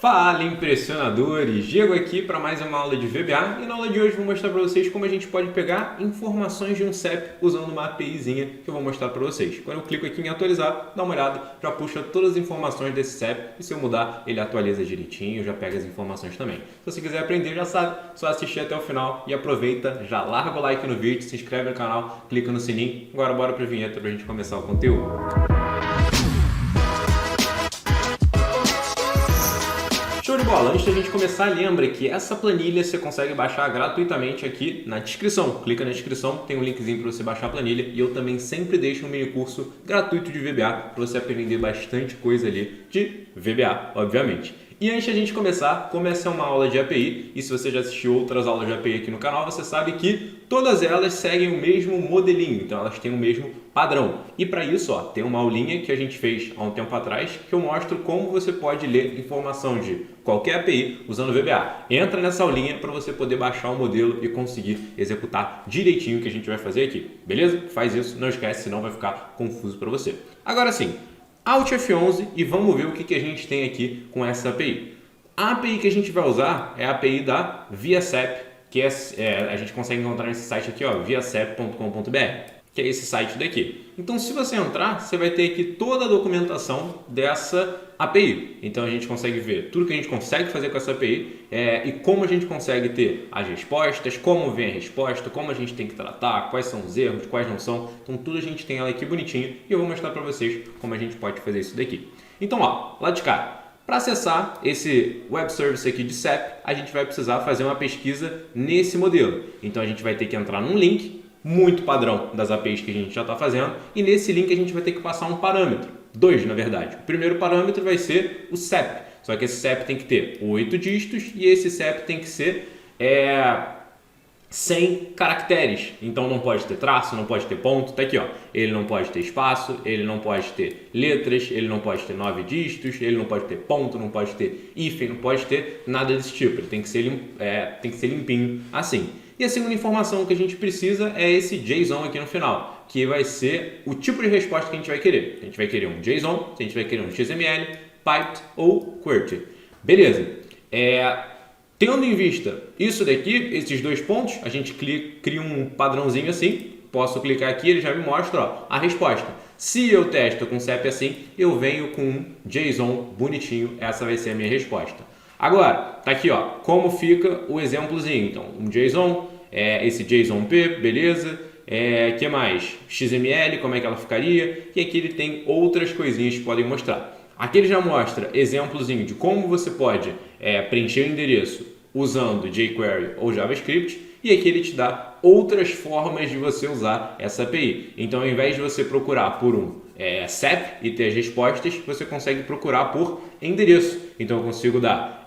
Fala, impressionadores! Diego aqui para mais uma aula de VBA e na aula de hoje vou mostrar para vocês como a gente pode pegar informações de um CEP usando uma APIzinha que eu vou mostrar para vocês. Quando eu clico aqui em atualizar, dá uma olhada, já puxa todas as informações desse CEP e se eu mudar, ele atualiza direitinho, já pega as informações também. Se você quiser aprender, já sabe, só assistir até o final e aproveita, já larga o like no vídeo, se inscreve no canal, clica no sininho. Agora bora para a vinheta para a gente começar o conteúdo. Show de bola! Antes da gente começar, lembra que essa planilha você consegue baixar gratuitamente aqui na descrição. Clica na descrição, tem um linkzinho para você baixar a planilha e eu também sempre deixo um mini curso gratuito de VBA para você aprender bastante coisa ali de VBA, obviamente. E antes da gente começar, como essa é uma aula de API, e se você já assistiu outras aulas de API aqui no canal, você sabe que todas elas seguem o mesmo modelinho, então elas têm o mesmo padrão. E para isso, ó, tem uma aulinha que a gente fez há um tempo atrás, que eu mostro como você pode ler informação de qualquer API usando VBA. Entra nessa aulinha para você poder baixar o modelo e conseguir executar direitinho o que a gente vai fazer aqui, beleza? Faz isso, não esquece, senão vai ficar confuso para você. Agora sim, Alt F11 e vamos ver o que a gente tem aqui com essa API. A API que a gente vai usar é a API da ViaCep, que a gente consegue encontrar nesse site aqui, ó, viacep.com.br, que é esse site daqui. Então, se você entrar, você vai ter aqui toda a documentação dessa API. Então, a gente consegue ver tudo que a gente consegue fazer com essa API e como a gente consegue ter as respostas, como vem a resposta, como a gente tem que tratar, quais são os erros, quais não são. Então, tudo a gente tem ela aqui bonitinho e eu vou mostrar para vocês como a gente pode fazer isso daqui. Então, ó, lá de cá. Para acessar esse web service aqui de CEP, a gente vai precisar fazer uma pesquisa nesse modelo. Então, a gente vai ter que entrar num link muito padrão das APIs que a gente já está fazendo e nesse link a gente vai ter que passar um parâmetro, dois na verdade. O primeiro parâmetro vai ser o CEP, só que esse CEP tem que ter 8 dígitos e esse CEP tem que ser 100 caracteres, então não pode ter traço, não pode ter ponto, tá aqui ó, ele não pode ter espaço, ele não pode ter letras, ele não pode ter 9 dígitos, ele não pode ter ponto, não pode ter hífen, não pode ter nada desse tipo, ele tem que ser limpinho assim. E a segunda informação que a gente precisa é esse JSON aqui no final, que vai ser o tipo de resposta que a gente vai querer. A gente vai querer um JSON, a gente vai querer um XML, piped ou QWERTY. Beleza. Tendo em vista isso daqui, esses dois pontos, a gente cria um padrãozinho assim. Posso clicar aqui, ele já me mostra ó, a resposta. Se eu testo com CEP assim, eu venho com um JSON bonitinho. Essa vai ser a minha resposta. Agora, tá aqui ó, como fica o exemplozinho. Então, um JSON, esse JSON-P, beleza. Que mais? XML, como é que ela ficaria? E aqui ele tem outras coisinhas que podem mostrar. Aqui ele já mostra exemplozinho de como você pode preencher o endereço usando jQuery ou JavaScript. E aqui ele te dá outras formas de você usar essa API. Então, ao invés de você procurar por um CEP e ter as respostas, você consegue procurar por endereço. Então, eu consigo dar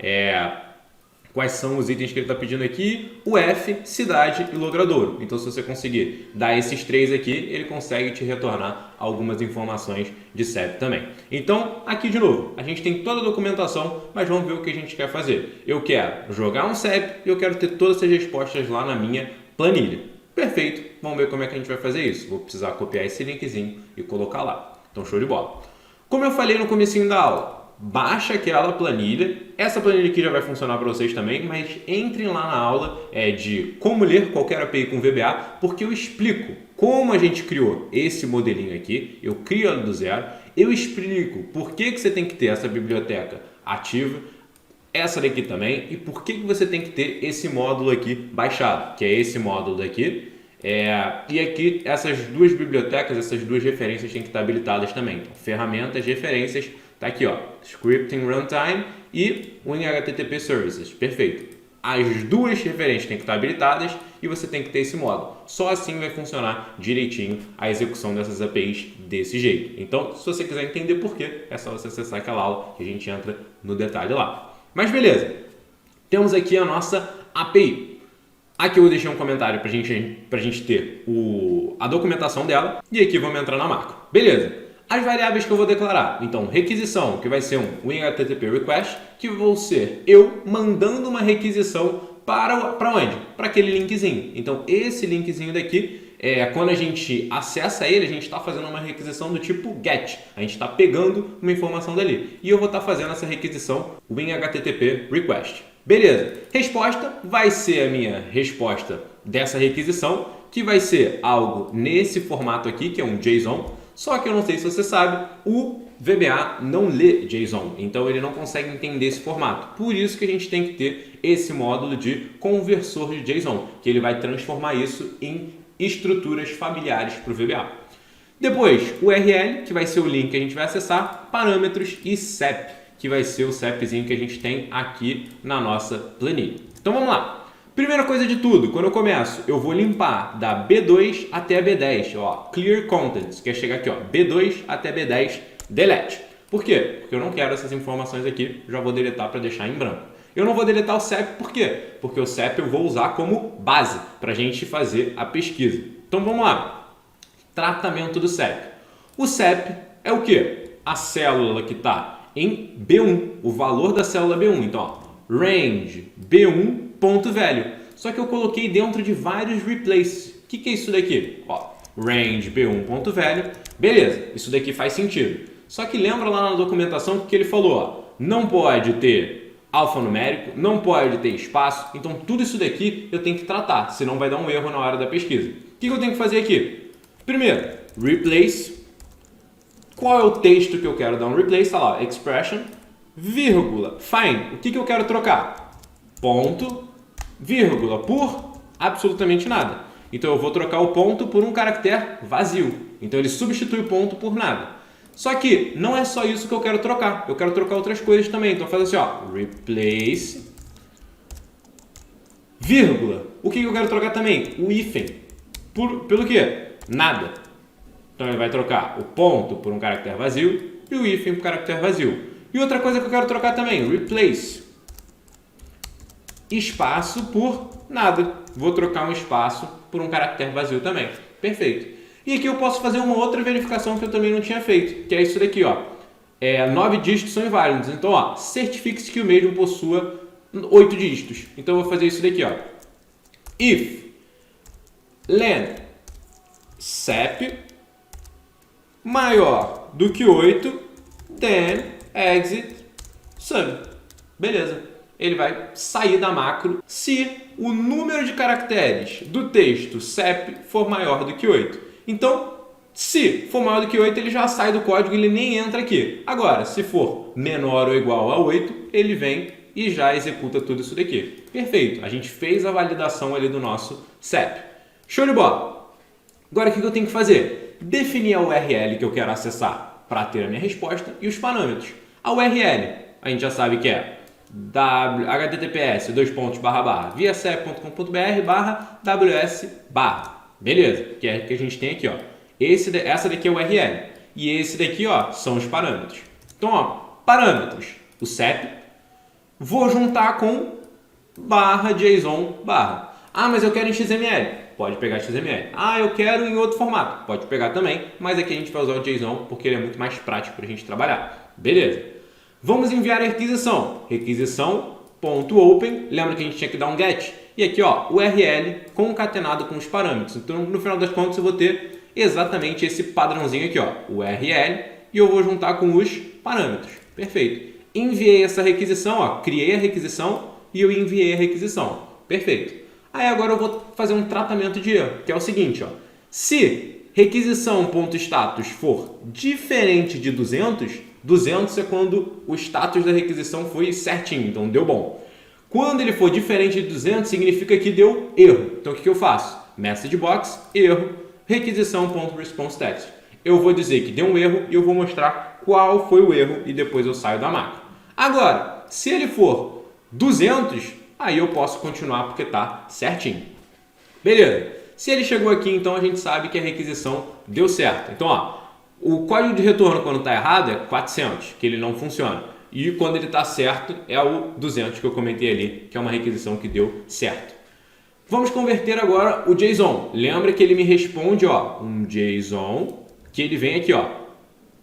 quais são os itens que ele está pedindo aqui, o F, cidade e logradouro. Então, se você conseguir dar esses três aqui, ele consegue te retornar algumas informações de CEP também. Então, aqui de novo, a gente tem toda a documentação, mas vamos ver o que a gente quer fazer. Eu quero jogar um CEP e eu quero ter todas essas respostas lá na minha planilha. Perfeito, vamos ver como é que a gente vai fazer isso. Vou precisar copiar esse linkzinho e colocar lá. Então, show de bola. Como eu falei no comecinho da aula, baixa aquela planilha. Essa planilha aqui já vai funcionar para vocês também, mas entrem lá na aula de como ler qualquer API com VBA, porque eu explico como a gente criou esse modelinho aqui, eu crio ela do zero, eu explico por que você tem que ter essa biblioteca ativa, essa daqui também, e por que você tem que ter esse módulo aqui baixado, que é esse módulo daqui. E aqui essas duas bibliotecas, essas duas referências têm que estar habilitadas também. Então, ferramentas, referências, tá aqui ó, Scripting Runtime e WinHttP Services, perfeito. As duas referências têm que estar habilitadas e você tem que ter esse módulo. Só assim vai funcionar direitinho a execução dessas APIs desse jeito. Então, se você quiser entender por quê, é só você acessar aquela aula que a gente entra no detalhe lá. Mas beleza, temos aqui a nossa API. Aqui eu deixei um comentário para a gente ter a documentação dela e aqui vamos entrar na macro. Beleza, as variáveis que eu vou declarar. Então, requisição, que vai ser um WinHttP Request, que vou ser eu mandando uma requisição para onde? Para aquele linkzinho. Então, esse linkzinho daqui quando a gente acessa ele, a gente está fazendo uma requisição do tipo GET. A gente está pegando uma informação dali. E eu vou estar fazendo essa requisição WinHttp request. Beleza. Resposta vai ser a minha resposta dessa requisição, que vai ser algo nesse formato aqui, que é um JSON. Só que eu não sei se você sabe, o VBA não lê JSON, então ele não consegue entender esse formato. Por isso que a gente tem que ter esse módulo de conversor de JSON, que ele vai transformar isso em estruturas familiares para o VBA. Depois, o URL, que vai ser o link que a gente vai acessar, parâmetros e CEP, que vai ser o CEPzinho que a gente tem aqui na nossa planilha. Então vamos lá. Primeira coisa de tudo, quando eu começo, eu vou limpar da B2 até a B10, ó, Clear Contents, que é chegar aqui, ó, B2 até B10, Delete. Por quê? Porque eu não quero essas informações aqui, já vou deletar para deixar em branco. Eu não vou deletar o CEP, por quê? Porque o CEP eu vou usar como base para a gente fazer a pesquisa. Então vamos lá. Tratamento do CEP. O CEP é o quê? A célula que está em B1, o valor da célula B1. Então, ó, range B1 ponto velho. Só que eu coloquei dentro de vários replaces. O que é isso daqui? Ó, range B1 ponto velho. Beleza, isso daqui faz sentido. Só que lembra lá na documentação que ele falou, ó, não pode ter alfanumérico, não pode ter espaço. Então tudo isso daqui eu tenho que tratar, senão vai dar um erro na hora da pesquisa. O que eu tenho que fazer aqui? Primeiro, replace. Qual é o texto que eu quero dar um replace? Tá lá, expression, vírgula, fine. O que eu quero trocar? Ponto, vírgula, por absolutamente nada. Então eu vou trocar o ponto por um caractere vazio. Então ele substitui o ponto por nada. Só que não é só isso que eu quero trocar. Eu quero trocar outras coisas também. Então faz assim, ó, replace, vírgula. O que eu quero trocar também? O hífen. Pelo quê? Nada. Então ele vai trocar o ponto por um caractere vazio e o hífen por caractere vazio. E outra coisa que eu quero trocar também, replace, espaço por nada. Vou trocar um espaço por um caractere vazio também. Perfeito. E aqui eu posso fazer uma outra verificação que eu também não tinha feito, que é isso daqui, ó. 9 dígitos são inválidos. Então, ó, certifique-se que o mesmo possua 8 dígitos. Então eu vou fazer isso daqui, ó. If len CEP maior do que 8, then exit sum. Beleza. Ele vai sair da macro se o número de caracteres do texto CEP for maior do que 8. Então, se for maior do que 8, ele já sai do código e ele nem entra aqui. Agora, se for menor ou igual a 8, ele vem e já executa tudo isso daqui. Perfeito. A gente fez a validação ali do nosso CEP. Show de bola. Agora, o que eu tenho que fazer? Definir a URL que eu quero acessar para ter a minha resposta e os parâmetros. A URL, a gente já sabe que é https://viacep.com.br/ws/. Beleza, que é que a gente tem aqui, ó. Essa daqui é o URL e esse daqui, ó, são os parâmetros. Então, ó, parâmetros, o CEP, vou juntar com /JSON/. Ah, mas eu quero em XML. Pode pegar XML. Ah, eu quero em outro formato. Pode pegar também, mas aqui a gente vai usar o JSON porque ele é muito mais prático para a gente trabalhar. Beleza. Vamos enviar a requisição. Requisição.open. Lembra que a gente tinha que dar um get? E aqui, ó, URL concatenado com os parâmetros. Então, no final das contas, eu vou ter exatamente esse padrãozinho aqui, ó, URL, e eu vou juntar com os parâmetros. Perfeito. Enviei essa requisição, ó, criei a requisição e eu enviei a requisição. Perfeito. Aí agora eu vou fazer um tratamento de erro, que é o seguinte, ó. Se requisição.status for diferente de 200, 200 é quando o status da requisição foi certinho, então deu bom. Quando ele for diferente de 200, significa que deu erro. Então o que eu faço? Message box, erro, requisição.responseText. Eu vou dizer que deu um erro e eu vou mostrar qual foi o erro e depois eu saio da máquina. Agora, se ele for 200, aí eu posso continuar porque está certinho. Beleza. Se ele chegou aqui, então a gente sabe que a requisição deu certo. Então, ó, o código de retorno quando está errado é 400, que ele não funciona. E quando ele está certo é o 200 que eu comentei ali, que é uma requisição que deu certo. Vamos converter agora o JSON. Lembra que ele me responde, ó, um JSON, que ele vem aqui, ó,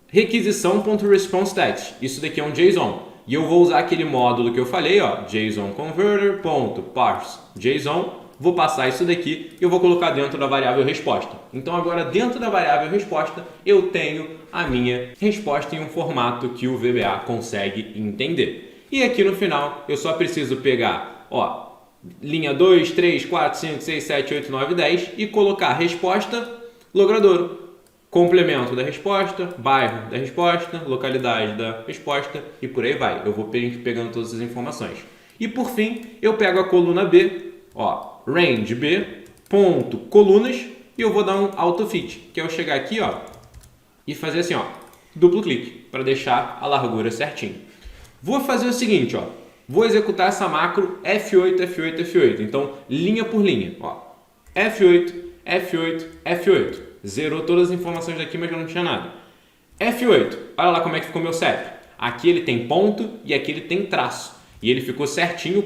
requisição.responseText. Isso daqui é um JSON. E eu vou usar aquele módulo que eu falei, ó, JSON converter.parse JSON vou passar isso daqui e eu vou colocar dentro da variável resposta. Então agora dentro da variável resposta eu tenho a minha resposta em um formato que o VBA consegue entender. E aqui no final eu só preciso pegar, ó, linha 2, 3, 4, 5, 6, 7, 8, 9, 10 e colocar resposta logradouro. Complemento da resposta, bairro da resposta, localidade da resposta e por aí vai. Eu vou pegando todas as informações. E por fim, eu pego a coluna B, ó, range B, ponto, colunas, e eu vou dar um autofit, que é eu chegar aqui, ó, e fazer assim, ó, duplo clique, para deixar a largura certinho. Vou fazer o seguinte, ó, vou executar essa macro F8, F8, F8. Então, linha por linha, ó, F8, F8, F8. Zerou todas as informações daqui, mas já não tinha nada. F8, olha lá como é que ficou meu CEP. Aqui ele tem ponto e aqui ele tem traço. E ele ficou certinho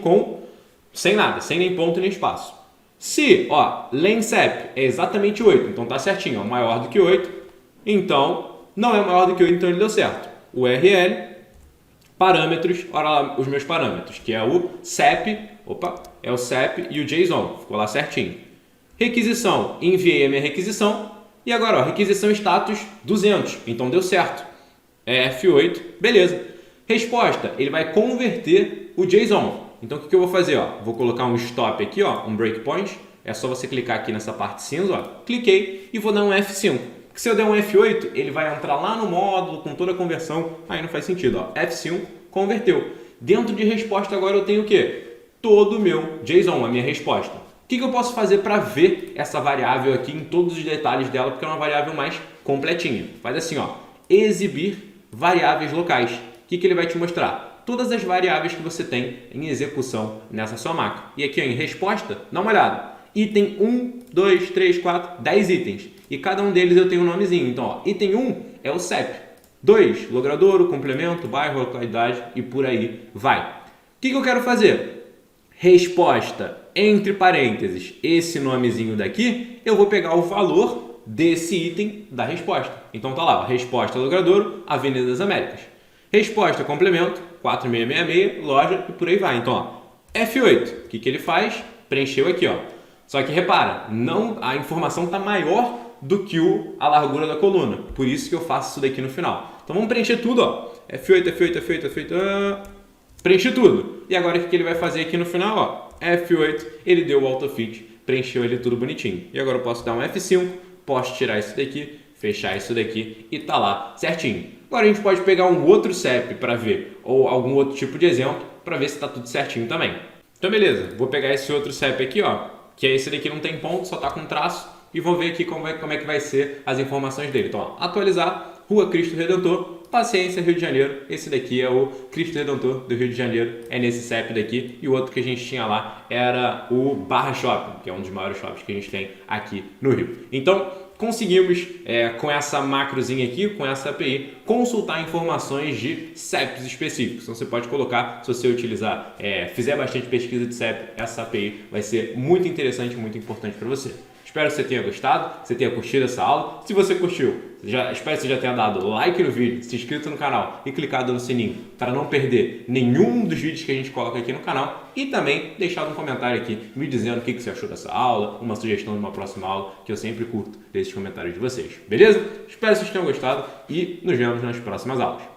sem nada, sem nem ponto nem espaço. Se, ó, len CEP é exatamente 8, então tá certinho, ó, maior do que 8. Então, não é maior do que 8, então ele deu certo. URL, parâmetros, olha lá os meus parâmetros, que é o CEP, é o CEP e o JSON, ficou lá certinho. Requisição, enviei a minha requisição. E agora, ó, requisição status 200, então deu certo. É F8, beleza. Resposta, ele vai converter o JSON. Então o que eu vou fazer? Ó? Vou colocar um stop aqui, ó, um breakpoint. É só você clicar aqui nessa parte cinza, ó. Cliquei e vou dar um F5. Porque se eu der um F8, ele vai entrar lá no módulo com toda a conversão. Aí não faz sentido, ó. F5, converteu. Dentro de resposta agora eu tenho o quê? Todo o meu JSON, a minha resposta. O que eu posso fazer para ver essa variável aqui em todos os detalhes dela, porque é uma variável mais completinha. Faz assim, ó, exibir variáveis locais. O que ele vai te mostrar? Todas as variáveis que você tem em execução nessa sua máquina. E aqui ó, em resposta, dá uma olhada. Item 1, 2, 3, 4, 10 itens. E cada um deles eu tenho um nomezinho. Então, ó, item 1 é o CEP. 2, logradouro, complemento, bairro, localidade e por aí vai. O que eu quero fazer? Resposta, entre parênteses, esse nomezinho daqui, eu vou pegar o valor desse item da resposta. Então tá lá, resposta logradouro, Avenida das Américas. Resposta complemento, 4666, loja e por aí vai. Então, ó, F8, o que ele faz? Preencheu aqui, ó. Só que repara, a informação está maior do que a largura da coluna. Por isso que eu faço isso daqui no final. Então vamos preencher tudo, ó. F8, F8, F8, F8, preenchi tudo. E agora o que ele vai fazer aqui no final, ó? F8, ele deu o autofit, preencheu ele tudo bonitinho. E agora eu posso dar um F5, posso tirar isso daqui, fechar isso daqui e tá lá certinho. Agora a gente pode pegar um outro CEP para ver, ou algum outro tipo de exemplo, para ver se está tudo certinho também. Então beleza, vou pegar esse outro CEP aqui, ó, que é esse daqui, não tem ponto, só tá com traço, e vou ver aqui como é que vai ser as informações dele. Então, ó, atualizar, Rua Cristo Redentor, Paciência, Rio de Janeiro. Esse daqui é o Cristo Redentor do Rio de Janeiro, é nesse CEP daqui. E o outro que a gente tinha lá era o Barra Shopping, que é um dos maiores shoppings que a gente tem aqui no Rio. Então, conseguimos, com essa macrozinha aqui, com essa API, consultar informações de CEPs específicos. Então, você pode colocar, se você utilizar, fizer bastante pesquisa de CEP, essa API vai ser muito interessante e muito importante para você. Espero que você tenha gostado, que você tenha curtido essa aula. Se você curtiu, espero que você já tenha dado like no vídeo, se inscrito no canal e clicado no sininho para não perder nenhum dos vídeos que a gente coloca aqui no canal. E também deixado um comentário aqui me dizendo o que você achou dessa aula, uma sugestão de uma próxima aula, que eu sempre curto desses comentários de vocês. Beleza? Espero que vocês tenham gostado e nos vemos nas próximas aulas.